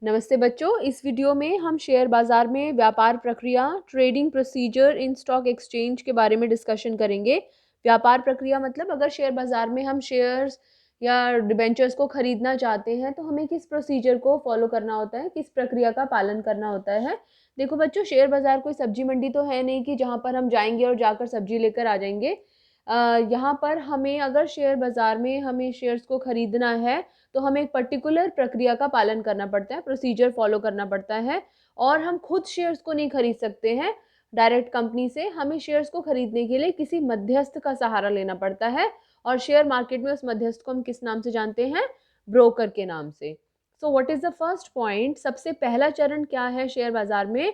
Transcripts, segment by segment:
नमस्ते बच्चों, इस वीडियो में हम शेयर बाजार में व्यापार प्रक्रिया, trading procedure in stock exchange के बारे में डिस्कशन करेंगे। व्यापार प्रक्रिया मतलब अगर शेयर बाजार में हम शेयर्स या डिबेंचर्स को खरीदना चाहते हैं तो हमें किस प्रोसीजर को फॉलो करना होता है, किस प्रक्रिया का पालन करना होता है। देखो बच्चों, शेयर बाजार कोई सब्जी मंडी तो है नहीं कि जहाँ पर हम जाएंगे और जाकर सब्जी लेकर आ जाएंगे। यहाँ पर हमें अगर शेयर बाजार में हमें शेयर्स को खरीदना है तो हमें एक पर्टिकुलर प्रक्रिया का पालन करना पड़ता है, प्रोसीजर फॉलो करना पड़ता है। और हम खुद शेयर्स को नहीं खरीद सकते हैं डायरेक्ट कंपनी से, हमें शेयर्स को खरीदने के लिए किसी मध्यस्थ का सहारा लेना पड़ता है। और शेयर मार्केट में उस मध्यस्थ को हम किस नाम से जानते हैं? ब्रोकर के नाम से। So what is the first point? सबसे पहला चरण क्या है शेयर बाजार में?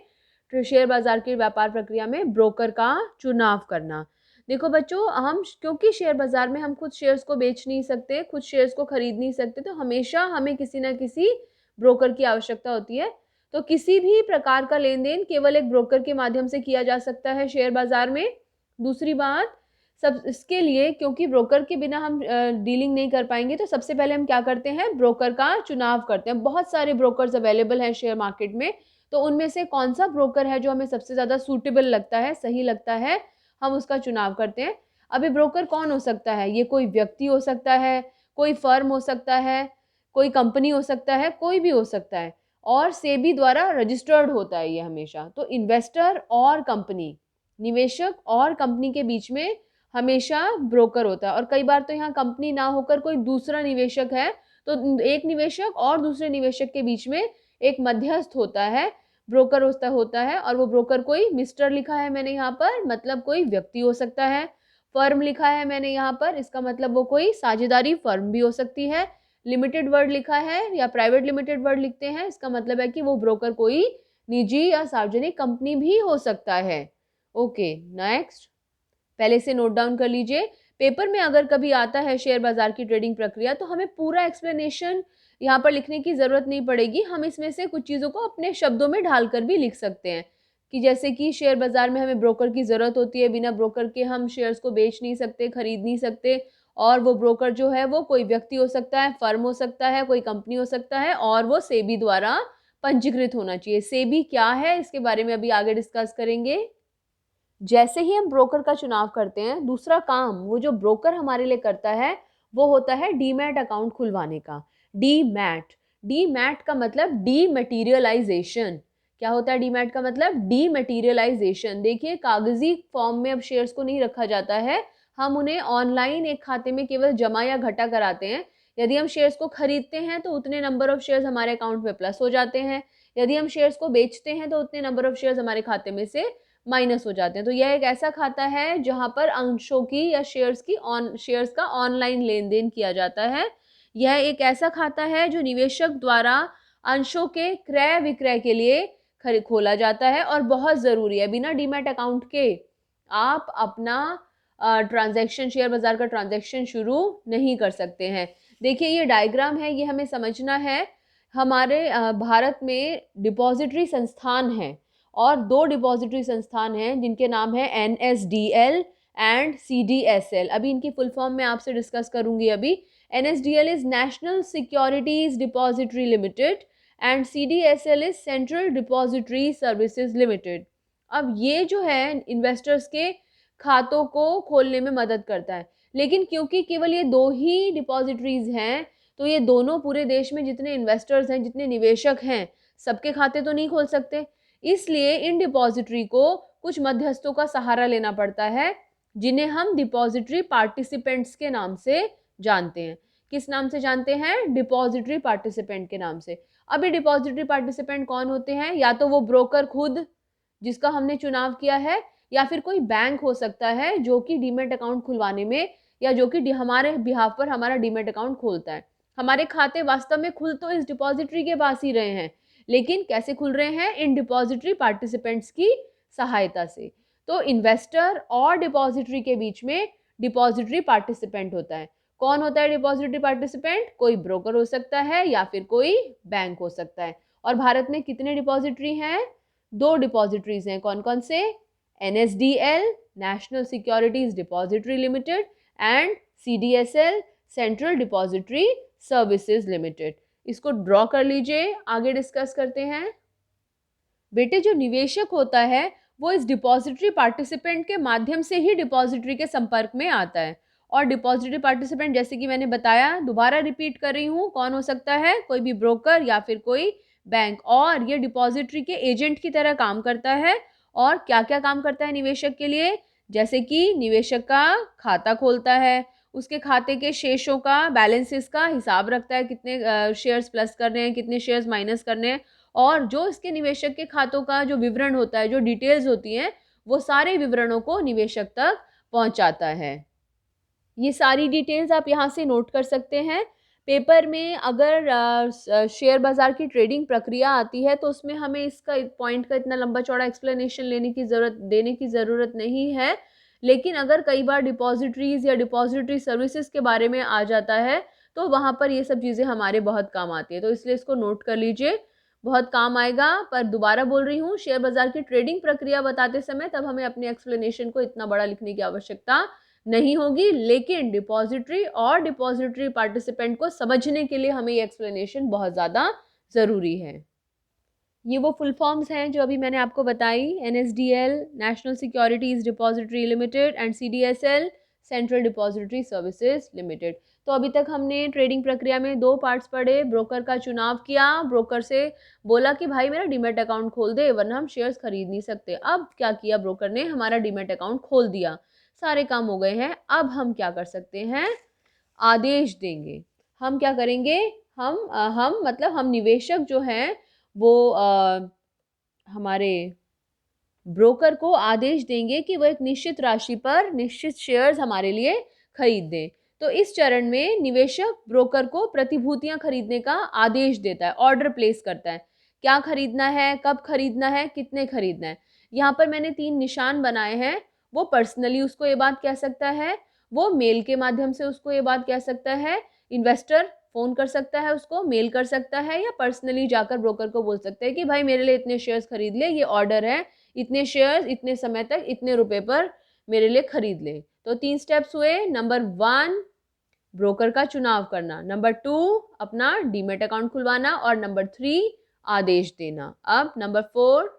तो शेयर बाजार की व्यापार प्रक्रिया में ब्रोकर का चुनाव करना। देखो बच्चों, हम क्योंकि शेयर बाजार में हम खुद शेयर्स को बेच नहीं सकते, खुद शेयर्स को खरीद नहीं सकते, तो हमेशा हमें किसी ना किसी ब्रोकर की आवश्यकता होती है। तो किसी भी प्रकार का लेन देन केवल एक ब्रोकर के माध्यम से किया जा सकता है शेयर बाजार में। दूसरी बात, सब इसके लिए क्योंकि ब्रोकर के बिना हम डीलिंग नहीं कर पाएंगे, तो सबसे पहले हम क्या करते हैं? ब्रोकर का चुनाव करते हैं। बहुत सारे ब्रोकर्स अवेलेबल हैं शेयर मार्केट में, तो उनमें से कौन सा ब्रोकर है जो हमें सबसे ज़्यादा सूटेबल लगता है, सही लगता है, हम उसका चुनाव करते हैं। अभी ब्रोकर कौन हो सकता है? ये कोई व्यक्ति हो सकता है, कोई फर्म हो सकता है, कोई कंपनी हो सकता है, कोई भी हो सकता है। और सेबी द्वारा रजिस्टर्ड होता है ये हमेशा। तो इन्वेस्टर और कंपनी, निवेशक और कंपनी के बीच में हमेशा ब्रोकर होता है। और कई बार तो यहाँ कंपनी ना होकर कोई दूसरा निवेशक है, तो एक निवेशक और दूसरे निवेशक के बीच में एक मध्यस्थ होता है, ब्रोकर होता है। और वो ब्रोकर कोई मिस्टर लिखा है मैंने यहाँ पर, मतलब कोई व्यक्ति हो सकता है। फर्म लिखा है मैंने यहाँ पर, इसका मतलब वो कोई साझेदारी फर्म भी हो सकती है। लिमिटेड वर्ड लिखा है या प्राइवेट लिमिटेड वर्ड लिखते हैं, इसका मतलब है कि वो ब्रोकर कोई निजी या सार्वजनिक कंपनी भी हो सकता है। ओके, नेक्स्ट, पहले से नोट डाउन कर लीजिए। पेपर में अगर कभी आता है शेयर बाजार की ट्रेडिंग प्रक्रिया, तो हमें पूरा एक्सप्लेनेशन यहाँ पर लिखने की ज़रूरत नहीं पड़ेगी। हम इसमें से कुछ चीज़ों को अपने शब्दों में ढालकर भी लिख सकते हैं कि जैसे कि शेयर बाजार में हमें ब्रोकर की ज़रूरत होती है, बिना ब्रोकर के हम शेयर्स को बेच नहीं सकते, खरीद नहीं सकते। और वो ब्रोकर जो है वो कोई व्यक्ति हो सकता है, फर्म हो सकता है, कोई कंपनी हो सकता है, और वो सेबी द्वारा पंजीकृत होना चाहिए। सेबी क्या है, इसके बारे में अभी आगे डिस्कस करेंगे। जैसे ही हम ब्रोकर का चुनाव करते हैं, दूसरा काम वो जो ब्रोकर हमारे लिए करता है वो होता है डीमैट अकाउंट खुलवाने का। डीमैट, डीमैट का मतलब डीमैटीरियलाइजेशन। क्या होता है डीमैट का मतलब? डीमैटीरियलाइजेशन। देखिए, कागजी फॉर्म में अब शेयर्स को नहीं रखा जाता है, हम उन्हें ऑनलाइन एक खाते में केवल जमा या घटा कराते हैं। यदि हम शेयर्स को खरीदते हैं तो उतने नंबर ऑफ शेयर्स हमारे अकाउंट में प्लस हो जाते हैं, यदि हम शेयर्स को बेचते हैं तो उतने नंबर ऑफ शेयर्स हमारे खाते में से माइनस हो जाते हैं। तो यह एक ऐसा खाता है जहाँ पर अंशों की या शेयर्स का ऑनलाइन लेन देन किया जाता है। यह एक ऐसा खाता है जो निवेशक द्वारा अंशों के क्रय विक्रय के लिए खोला जाता है और बहुत ज़रूरी है। बिना डीमैट अकाउंट के आप अपना ट्रांजैक्शन, शेयर बाजार का ट्रांजैक्शन शुरू नहीं कर सकते हैं। देखिए, ये डायग्राम है, ये हमें समझना है। हमारे भारत में डिपॉजिटरी संस्थान हैं और दो डिपॉजिटरी संस्थान हैं जिनके नाम है NSDL एंड CDSL। अभी इनकी फुल फॉर्म में आपसे डिस्कस करूंगी अभी। NSDL is national securities depository limited and CDSL is central depository services limited. अब ये जो है इन्वेस्टर्स के खातों को खोलने में मदद करता है, लेकिन क्योंकि केवल ये दो ही डिपॉजिटरीज हैं, तो ये दोनों पूरे देश में जितने इन्वेस्टर्स हैं, जितने निवेशक हैं, सबके खाते तो नहीं खोल सकते। इसलिए इन डिपॉजिटरी को कुछ मध्यस्थों का सहारा लेना पड़ता है, जिन्हें हम डिपॉजिटरी पार्टिसिपेंट्स के नाम से जानते हैं। किस नाम से जानते हैं? डिपॉजिटरी पार्टिसिपेंट के नाम से। अब ये डिपॉजिटरी पार्टिसिपेंट कौन होते हैं? या तो वो ब्रोकर खुद जिसका हमने चुनाव किया है, या फिर कोई बैंक हो सकता है जो कि डीमैट अकाउंट खुलवाने में, या जो कि हमारे बिहाफ पर हमारा डीमैट अकाउंट खोलता है। हमारे खाते वास्तव में खुल तो इस डिपॉजिटरी के पास ही रहे हैं, लेकिन कैसे खुल रहे हैं? इन डिपॉजिटरी पार्टिसिपेंट्स की सहायता से। तो इन्वेस्टर और डिपॉजिटरी के बीच में डिपॉजिटरी पार्टिसिपेंट होता है। कौन होता है डिपॉजिटरी पार्टिसिपेंट? कोई ब्रोकर हो सकता है या फिर कोई बैंक हो सकता है। और भारत में कितने डिपॉजिटरी हैं? दो डिपॉजिटरीज हैं। कौन कौन से? NSDL national securities depository limited and CDSL central depository services limited. इसको ड्रॉ कर लीजिए, आगे डिस्कस करते हैं। बेटे जो निवेशक होता है वो इस डिपॉजिटरी पार्टिसिपेंट के माध्यम से ही डिपॉजिटरी के संपर्क में आता है। और डिपॉजिटरी पार्टिसिपेंट जैसे कि मैंने बताया, दोबारा रिपीट कर रही हूँ, कौन हो सकता है? कोई भी ब्रोकर या फिर कोई बैंक। और ये डिपॉजिटरी के एजेंट की तरह काम करता है। और क्या क्या काम करता है निवेशक के लिए? जैसे कि निवेशक का खाता खोलता है, उसके खाते के शेषों का, बैलेंसेस का हिसाब रखता है, कितने शेयर्स प्लस करने हैं, कितने शेयर्स माइनस करने हैं। और जो इसके निवेशक के खातों का जो विवरण होता है, जो डिटेल्स होती हैं, वो सारे विवरणों को निवेशक तक पहुंचाता है। ये सारी डिटेल्स आप यहाँ से नोट कर सकते हैं। पेपर में अगर शेयर बाज़ार की ट्रेडिंग प्रक्रिया आती है तो उसमें हमें इसका पॉइंट का इतना लंबा चौड़ा एक्सप्लेनेशन देने की ज़रूरत नहीं है। लेकिन अगर कई बार डिपॉजिटरीज या डिपॉजिटरी सर्विसेज के बारे में आ जाता है तो वहाँ पर ये सब चीज़ें हमारे बहुत काम आती है, तो इसलिए इसको नोट कर लीजिए, बहुत काम आएगा। पर दोबारा बोल रही हूँ, शेयर बाज़ार की ट्रेडिंग प्रक्रिया बताते समय तब हमें अपने एक्सप्लेनेशन को इतना बड़ा लिखने की आवश्यकता नहीं होगी, लेकिन डिपॉजिटरी और डिपॉजिटरी पार्टिसिपेंट को समझने के लिए हमें ये एक्सप्लेनेशन बहुत ज़्यादा ज़रूरी है। ये वो फुल फॉर्म्स हैं जो अभी मैंने आपको बताई, NSDL national securities depository limited and CDSL central depository services limited. तो अभी तक हमने ट्रेडिंग प्रक्रिया में 2 पार्ट्स पढ़े। ब्रोकर का चुनाव किया, ब्रोकर से बोला कि भाई मेरा डीमैट अकाउंट खोल दे वरना हम शेयर्स खरीद नहीं सकते। अब क्या किया ब्रोकर ने? हमारा डीमैट अकाउंट खोल दिया, सारे काम हो गए हैं। अब हम क्या कर सकते हैं? आदेश देंगे। हम क्या करेंगे? हम मतलब हम निवेशक जो हैं वो हमारे ब्रोकर को आदेश देंगे कि वो एक निश्चित राशि पर निश्चित शेयर्स हमारे लिए खरीद दें। तो इस चरण में निवेशक ब्रोकर को प्रतिभूतियां खरीदने का आदेश देता है, ऑर्डर प्लेस करता है। क्या खरीदना है, कब खरीदना है, कितने खरीदना है। यहाँ पर मैंने 3 निशान बनाए हैं। वो पर्सनली उसको ये बात कह सकता है, वो मेल के माध्यम से उसको ये बात कह सकता है, इन्वेस्टर फोन कर सकता है, उसको मेल कर सकता है, या पर्सनली जाकर ब्रोकर को बोल सकता है कि भाई मेरे लिए इतने शेयर्स खरीद ले, ये ऑर्डर है, इतने शेयर्स इतने समय तक इतने रुपए पर मेरे लिए खरीद ले। तो 3 स्टेप्स हुए। नंबर 1 ब्रोकर का चुनाव करना, नंबर 2 अपना डीमैट अकाउंट खुलवाना, और नंबर 3 आदेश देना। अब नंबर 4,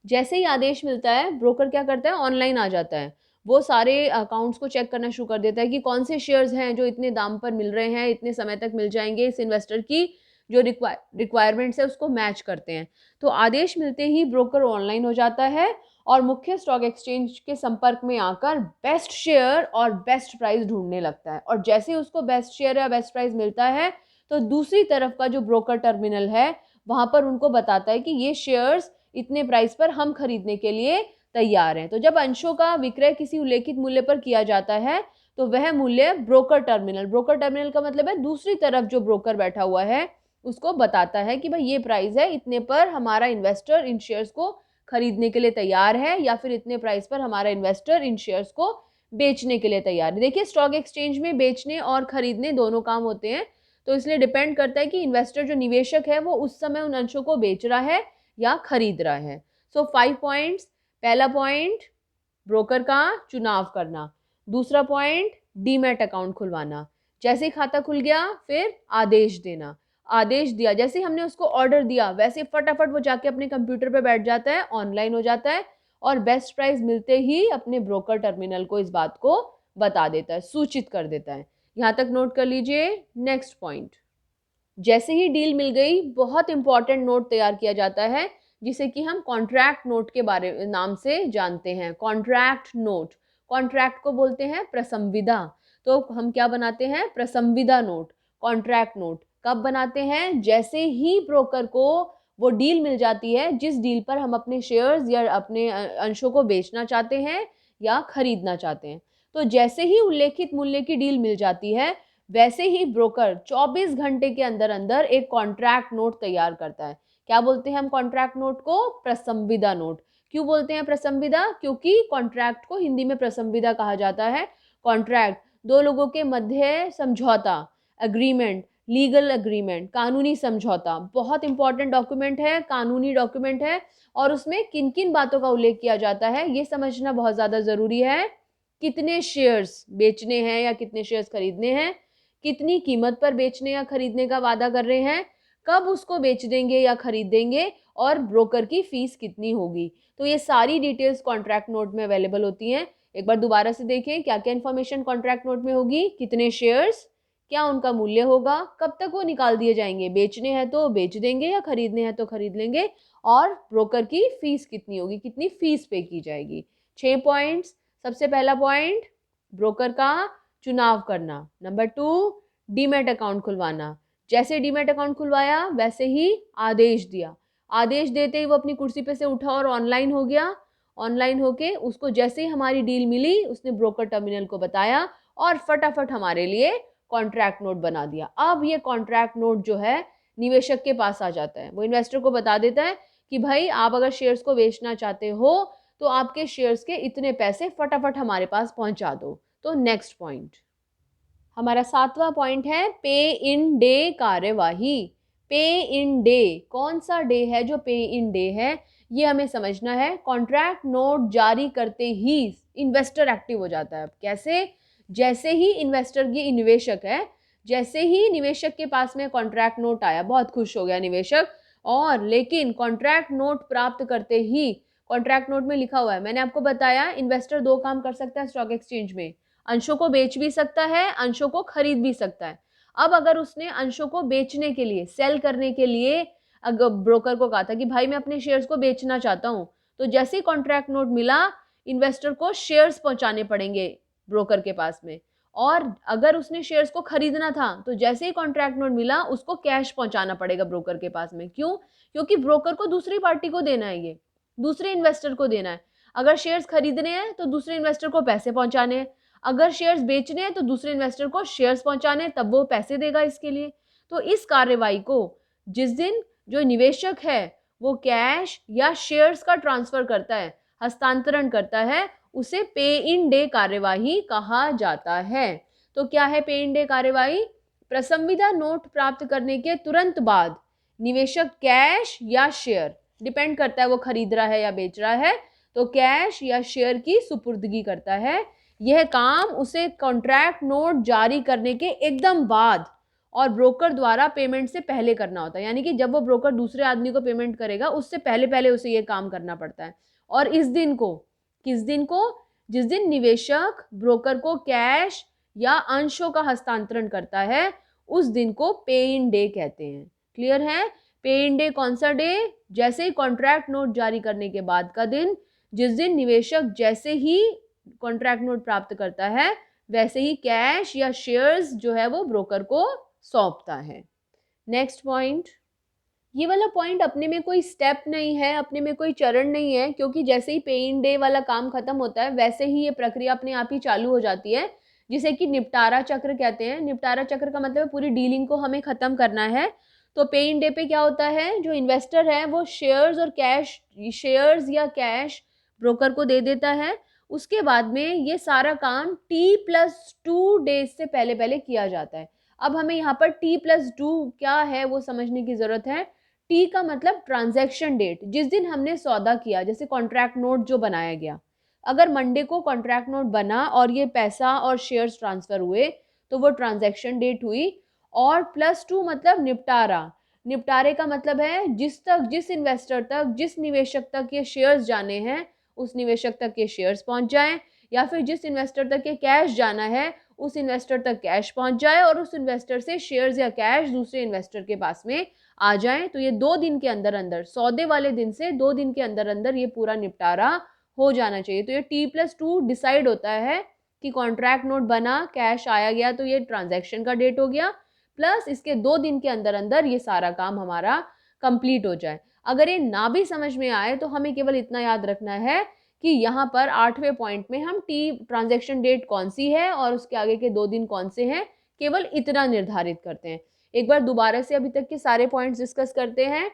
जैसे ही आदेश मिलता है ब्रोकर क्या करता है? ऑनलाइन आ जाता है। वो सारे अकाउंट्स को चेक करना शुरू कर देता है कि कौन से शेयर्स हैं जो इतने दाम पर मिल रहे हैं, इतने समय तक मिल जाएंगे, इस इन्वेस्टर की जो रिक्वायरमेंट्स है उसको मैच करते हैं। तो आदेश मिलते ही ब्रोकर ऑनलाइन हो जाता है और मुख्य स्टॉक एक्सचेंज के संपर्क में आकर बेस्ट शेयर और बेस्ट प्राइस ढूंढने लगता है। और जैसे ही उसको बेस्ट शेयर या बेस्ट प्राइस मिलता है तो दूसरी तरफ का जो ब्रोकर टर्मिनल है वहाँ पर उनको बताता है कि ये शेयर्स इतने प्राइस पर हम खरीदने के लिए तैयार हैं। तो जब अंशों का विक्रय किसी उल्लेखित मूल्य पर किया जाता है तो वह मूल्य ब्रोकर टर्मिनल का मतलब है दूसरी तरफ जो ब्रोकर बैठा हुआ है उसको बताता है कि भाई ये प्राइस है, इतने पर हमारा इन्वेस्टर इन शेयर्स को खरीदने के लिए तैयार है, या फिर इतने प्राइस पर हमारा इन्वेस्टर इन शेयर्स को बेचने के लिए तैयार है। देखिए स्टॉक एक्सचेंज में बेचने और खरीदने दोनों काम होते हैं, तो इसलिए डिपेंड करता है कि इन्वेस्टर जो निवेशक है वो उस समय उन अंशों को बेच रहा है या खरीद रहा है। सो 5 पॉइंट्स। पहला पॉइंट ब्रोकर का चुनाव करना, दूसरा पॉइंट डीमैट अकाउंट खुलवाना, जैसे ही खाता खुल गया फिर आदेश देना, आदेश दिया जैसे हमने उसको ऑर्डर दिया वैसे फटाफट वो जाके अपने कंप्यूटर पे बैठ जाता है, ऑनलाइन हो जाता है और बेस्ट प्राइस मिलते ही अपने ब्रोकर टर्मिनल को इस बात को बता देता है, सूचित कर देता है। यहाँ तक नोट कर लीजिए। नेक्स्ट पॉइंट, जैसे ही डील मिल गई बहुत इंपॉर्टेंट नोट तैयार किया जाता है जिसे कि हम कॉन्ट्रैक्ट नोट के बारे नाम से जानते हैं। कॉन्ट्रैक्ट नोट, कॉन्ट्रैक्ट को बोलते हैं प्रसंविदा। तो हम क्या बनाते हैं? प्रसंविदा नोट, कॉन्ट्रैक्ट नोट। कब बनाते हैं? जैसे ही ब्रोकर को वो डील मिल जाती है जिस डील पर हम अपने शेयर्स या अपने अंशों को बेचना चाहते हैं या खरीदना चाहते हैं। तो जैसे ही उल्लेखित मूल्य की डील मिल जाती है वैसे ही ब्रोकर 24 घंटे के अंदर अंदर एक कॉन्ट्रैक्ट नोट तैयार करता है। क्या बोलते हैं हम कॉन्ट्रैक्ट नोट को? प्रसंविदा नोट। क्यों बोलते हैं प्रसंविदा? क्योंकि कॉन्ट्रैक्ट को हिंदी में प्रसंविदा कहा जाता है। कॉन्ट्रैक्ट दो लोगों के मध्य समझौता, अग्रीमेंट, लीगल अग्रीमेंट, कानूनी समझौता, बहुत इंपॉर्टेंट डॉक्यूमेंट है, कानूनी डॉक्यूमेंट है। और उसमें किन किन बातों का उल्लेख किया जाता है ये समझना बहुत ज़्यादा ज़रूरी है। कितने शेयर्स बेचने हैं या कितने शेयर्स खरीदने हैं, कितनी कीमत पर बेचने या खरीदने का वादा कर रहे हैं, कब उसको बेच देंगे या खरीद देंगे और ब्रोकर की फीस कितनी होगी। तो ये सारी डिटेल्स कॉन्ट्रैक्ट नोट में अवेलेबल होती हैं। एक बार दोबारा से देखें क्या क्या इन्फॉर्मेशन कॉन्ट्रैक्ट नोट में होगी, कितने शेयर्स, क्या उनका मूल्य होगा, कब तक वो निकाल दिए जाएंगे, बेचने हैं तो बेच देंगे या खरीदने हैं तो खरीद लेंगे, और ब्रोकर की फीस कितनी होगी, कितनी फीस पे की जाएगी। 6 पॉइंट्स। सबसे पहला पॉइंट, ब्रोकर का चुनाव करना। नंबर 2, डीमैट अकाउंट खुलवाना। जैसे डीमैट अकाउंट खुलवाया वैसे ही आदेश दिया, आदेश देते ही वो अपनी कुर्सी पे से उठा और ऑनलाइन हो गया। ऑनलाइन होके उसको जैसे ही हमारी डील मिली उसने ब्रोकर टर्मिनल को बताया और फटाफट हमारे लिए कॉन्ट्रैक्ट नोट बना दिया। अब ये कॉन्ट्रैक्ट नोट जो है निवेशक के पास आ जाता है, वो इन्वेस्टर को बता देता है कि भाई आप अगर शेयर्स को बेचना चाहते हो तो आपके शेयर्स के इतने पैसे फटाफट हमारे पास पहुंचा दो। तो नेक्स्ट पॉइंट, हमारा 7वां पॉइंट है पे इन डे कार्यवाही। पे इन डे, कौन सा डे है जो पे इन डे है, ये हमें समझना है। कॉन्ट्रैक्ट नोट जारी करते ही इन्वेस्टर एक्टिव हो जाता है। कैसे? जैसे ही इन्वेस्टर, ये निवेशक है, जैसे ही निवेशक के पास में कॉन्ट्रैक्ट नोट आया, बहुत खुश हो गया निवेशक, और लेकिन कॉन्ट्रैक्ट नोट प्राप्त करते ही, कॉन्ट्रैक्ट नोट में लिखा हुआ है, मैंने आपको बताया इन्वेस्टर 2 काम कर सकता है स्टॉक एक्सचेंज में, अंशों को बेच भी सकता है, अंशों को खरीद भी सकता है। अब अगर उसने अंशों को बेचने के लिए, सेल करने के लिए अगर ब्रोकर को कहा था कि भाई मैं अपने शेयर्स को बेचना चाहता हूं, तो जैसे ही कॉन्ट्रैक्ट नोट मिला इन्वेस्टर को शेयर्स पहुंचाने पड़ेंगे ब्रोकर के पास में। और अगर उसने शेयर्स को खरीदना था तो जैसे ही कॉन्ट्रैक्ट नोट मिला उसको कैश पहुंचाना पड़ेगा ब्रोकर के पास में। क्यों? क्योंकि ब्रोकर को दूसरी पार्टी को देना है, ये दूसरे इन्वेस्टर को देना है। अगर शेयर्स खरीदने हैं तो दूसरे इन्वेस्टर को पैसे पहुंचाने हैं, अगर शेयर्स बेचने हैं तो दूसरे इन्वेस्टर को शेयर्स पहुंचाने, तब वो पैसे देगा इसके लिए। तो इस कार्यवाही को जिस दिन जो निवेशक है वो कैश या शेयर्स का ट्रांसफर करता है, हस्तांतरण करता है, उसे पे इन डे कार्यवाही कहा जाता है। तो क्या है पे इन डे कार्यवाही? प्रसंविदा नोट प्राप्त करने के तुरंत बाद निवेशक कैश या शेयर, डिपेंड करता है वो खरीद रहा है या बेच रहा है, तो कैश या शेयर की सुपुर्दगी करता है। यह काम उसे कॉन्ट्रैक्ट नोट जारी करने के एकदम बाद और ब्रोकर द्वारा पेमेंट से पहले करना होता है। यानी कि जब वो ब्रोकर दूसरे आदमी को पेमेंट करेगा उससे पहले पहले उसे ये काम करना पड़ता है। और इस दिन को, किस दिन को? जिस दिन निवेशक ब्रोकर को कैश या अंशों का हस्तांतरण करता है, उस दिन को पे इन डे कहते हैं। क्लियर है? पे इन डे कौन सा डे? जैसे ही कॉन्ट्रैक्ट नोट जारी करने के बाद का दिन, जिस दिन निवेशक जैसे ही कॉन्ट्रैक्ट नोट प्राप्त करता है वैसे ही कैश या शेयर्स जो है वो ब्रोकर को सौंपता है। नेक्स्ट पॉइंट, ये वाला पॉइंट अपने में कोई स्टेप नहीं है, अपने में कोई चरण नहीं है, क्योंकि जैसे ही पे इन डे वाला काम खत्म होता है वैसे ही ये प्रक्रिया अपने आप ही चालू हो जाती है, जिसे कि निपटारा चक्र कहते हैं। निपटारा चक्र का मतलब पूरी डीलिंग को हमें खत्म करना है। तो पे इन डे पे क्या होता है, जो इन्वेस्टर है वो शेयर्स और कैश, शेयर्स या कैश ब्रोकर को दे देता है। उसके बाद में ये सारा काम T+2 डेज से पहले पहले किया जाता है। अब हमें यहाँ पर T+2 क्या है वो समझने की जरूरत है। टी का मतलब ट्रांजैक्शन डेट, जिस दिन हमने सौदा किया, जैसे कॉन्ट्रैक्ट नोट जो बनाया गया, अगर मंडे को कॉन्ट्रैक्ट नोट बना और ये पैसा और शेयर्स ट्रांसफर हुए तो वो ट्रांजैक्शन डेट हुई। और +2 मतलब निपटारा। निपटारे का मतलब है जिस इन्वेस्टर तक, जिस निवेशक तक ये शेयर्स जाने हैं उस निवेशक तक ये शेयर्स पहुंच जाएं, या फिर जिस इन्वेस्टर तक ये कैश जाना है उस इन्वेस्टर तक कैश पहुंच जाए और उस इन्वेस्टर से शेयर्स या कैश दूसरे इन्वेस्टर के पास में आ जाए। तो ये 2 दिन के अंदर अंदर, सौदे वाले दिन से 2 दिन के अंदर अंदर ये पूरा निपटारा हो जाना चाहिए। तो ये T+2 डिसाइड होता है कि कॉन्ट्रैक्ट नोट बना, कैश आया गया, तो ये ट्रांजैक्शन का डेट हो गया, प्लस इसके 2 दिन के अंदर अंदर ये सारा काम हमारा कंप्लीट हो जाए। अगर ये ना भी समझ में आए तो हमें केवल इतना याद रखना है कि यहाँ पर 8वें पॉइंट में हम ट्रांजैक्शन डेट कौन सी है और उसके आगे के 2 दिन कौन से हैं, केवल इतना निर्धारित करते हैं। एक बार दोबारा से अभी तक के सारे पॉइंट्स डिस्कस करते हैं।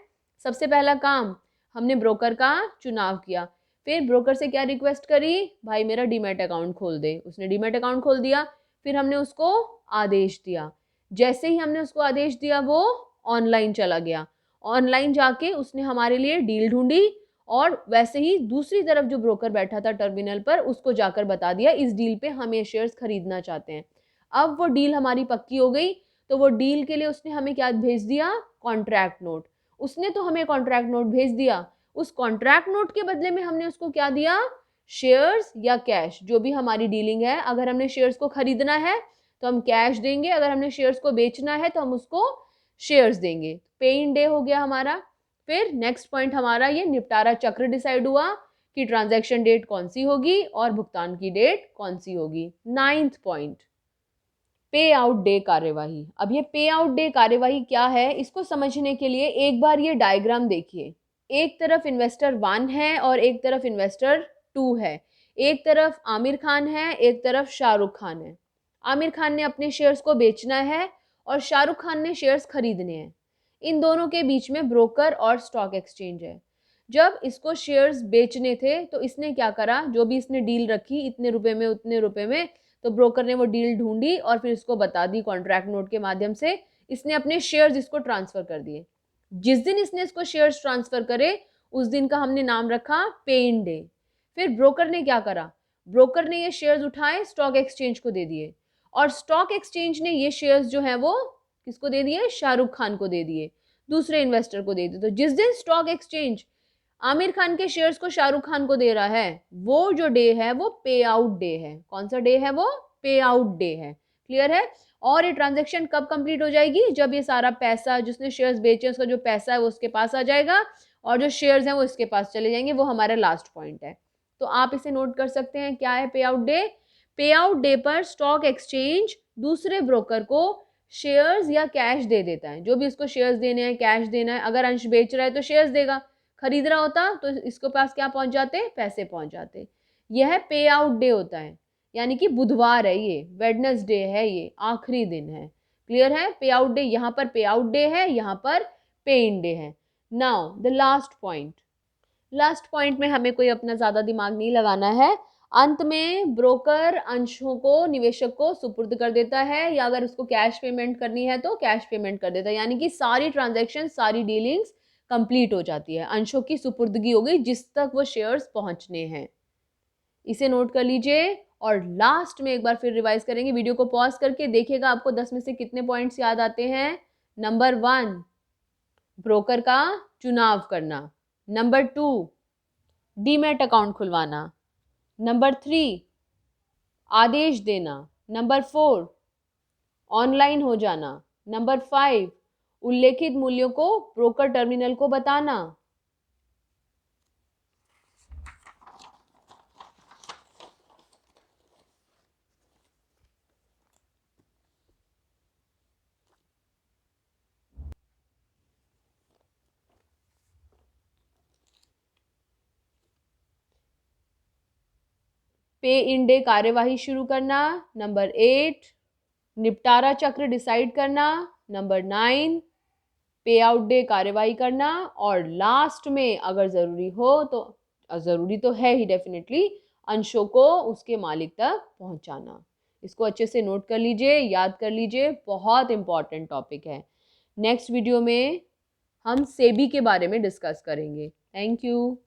सबसे पहला काम, हमने ब्रोकर का चुनाव किया, फिर ब्रोकर से क्या रिक्वेस्ट करी, भाई मेरा डीमैट अकाउंट खोल दे। उसने डीमैट अकाउंट खोल दिया, फिर हमने उसको आदेश दिया। जैसे ही हमने उसको आदेश दिया वो ऑनलाइन चला गया, ऑनलाइन जाके उसने हमारे लिए डील ढूंढी और वैसे ही दूसरी तरफ जो ब्रोकर बैठा था टर्मिनल पर उसको जाकर बता दिया इस डील पे हम ये शेयर्स खरीदना चाहते हैं। अब वो डील हमारी पक्की हो गई, तो वो डील के लिए उसने हमें क्या भेज दिया, कॉन्ट्रैक्ट नोट। उसने तो हमें कॉन्ट्रैक्ट नोट भेज दिया, उस कॉन्ट्रैक्ट नोट के बदले में हमने उसको क्या दिया, शेयर्स या कैश, जो भी हमारी डीलिंग है। अगर हमने शेयर्स को खरीदना है तो हम कैश देंगे, अगर हमने शेयर्स को बेचना है तो हम उसको शेयर्स देंगे। पे इन डे हो गया हमारा। फिर नेक्स्ट पॉइंट हमारा ये निपटारा चक्र डिसाइड हुआ कि ट्रांजैक्शन डेट कौन सी होगी और भुगतान की डेट कौन सी होगी। 9th पॉइंट, पे आउट डे कार्यवाही। अब ये पे आउट डे कार्यवाही क्या है, इसको समझने के लिए एक बार ये डायग्राम देखिए। एक तरफ इन्वेस्टर 1 है और एक तरफ इन्वेस्टर 2 है। एक तरफ आमिर खान है, एक तरफ शाहरुख खान है। आमिर खान ने अपने शेयर्स को बेचना है और शाहरुख खान ने शेयर्स खरीदने हैं। इन दोनों के बीच में ब्रोकर और स्टॉक एक्सचेंज है। जब इसको शेयर्स बेचने थे तो इसने क्या करा, जो भी इसने डील रखी, इतने रुपए में उतने रुपए में, तो ब्रोकर ने वो डील ढूंढी और फिर इसको बता दी कॉन्ट्रैक्ट नोट के माध्यम से। इसने अपने शेयर्स इसको ट्रांसफर कर दिए। जिस दिन इसने इसको शेयर्स ट्रांसफर करे उस दिन का हमने नाम रखा पे इन डे। फिर ब्रोकर ने क्या करा, ब्रोकर ने ये शेयर्स उठाए स्टॉक एक्सचेंज को दे दिए और स्टॉक एक्सचेंज ने ये शेयर्स जो है वो किसको दे दिए, शाहरुख खान को दे दिए, दूसरे इन्वेस्टर को दे दिए। तो जिस दिन स्टॉक एक्सचेंज आमिर खान के शेयर्स को शाहरुख खान को दे रहा है, वो जो डे है वो पे आउट डे है। कौन सा डे है वो, पे आउट डे है। क्लियर है। और ये ट्रांजैक्शन कब कंप्लीट हो जाएगी, जब ये सारा पैसा जिसने शेयर्स बेचे उसका जो पैसा है वो उसके पास आ जाएगा और जो शेयर्स हैं वो इसके पास चले जाएंगे। वो हमारा लास्ट पॉइंट है। तो आप इसे नोट कर सकते हैं, क्या है पे आउट डे। पे आउट डे पर स्टॉक एक्सचेंज दूसरे ब्रोकर को शेयर्स या कैश दे देता है। जो भी इसको शेयर्स देने हैं, कैश देना है, अगर अंश बेच रहा है तो शेयर्स देगा, खरीद रहा होता तो इसके पास क्या पहुंच जाते, पैसे पहुंच जाते। यह पे आउट डे होता है, यानी कि बुधवार है, ये वेडनेसडे है, ये आखिरी दिन है। क्लियर है। पे आउट डे, यहाँ पर पे आउट डे है, यहाँ पर पे इन डे है। Now the last point. Last point में हमें कोई अपना ज्यादा दिमाग नहीं लगाना है। अंत में ब्रोकर अंशों को निवेशक को सुपुर्द कर देता है, या अगर उसको कैश पेमेंट करनी है तो कैश पेमेंट कर देता है। यानी कि सारी ट्रांजैक्शन, सारी डीलिंग्स कंप्लीट हो जाती है, अंशों की सुपुर्दगी हो गई जिस तक वो शेयर्स पहुंचने हैं। इसे नोट कर लीजिए और लास्ट में एक बार फिर रिवाइज करेंगे। वीडियो को पॉज करके देखिएगा आपको 10 में से कितने पॉइंट्स याद आते हैं। नंबर 1, ब्रोकर का चुनाव करना। नंबर 2, डीमैट अकाउंट खुलवाना। नंबर 3, आदेश देना। नंबर 4, ऑनलाइन हो जाना। नंबर 5, उल्लेखित मूल्यों को ब्रोकर टर्मिनल को बताना। पे इन डे कार्यवाही शुरू करना। नंबर 8, निपटारा चक्र डिसाइड करना। नंबर 9, पे आउट डे कार्यवाही करना। और लास्ट में अगर ज़रूरी हो तो, ज़रूरी तो है ही डेफिनेटली, अंशों को उसके मालिक तक पहुंचाना। इसको अच्छे से नोट कर लीजिए, याद कर लीजिए, बहुत इंपॉर्टेंट टॉपिक है। नेक्स्ट वीडियो में हम सेबी के बारे में डिस्कस करेंगे। Thank you.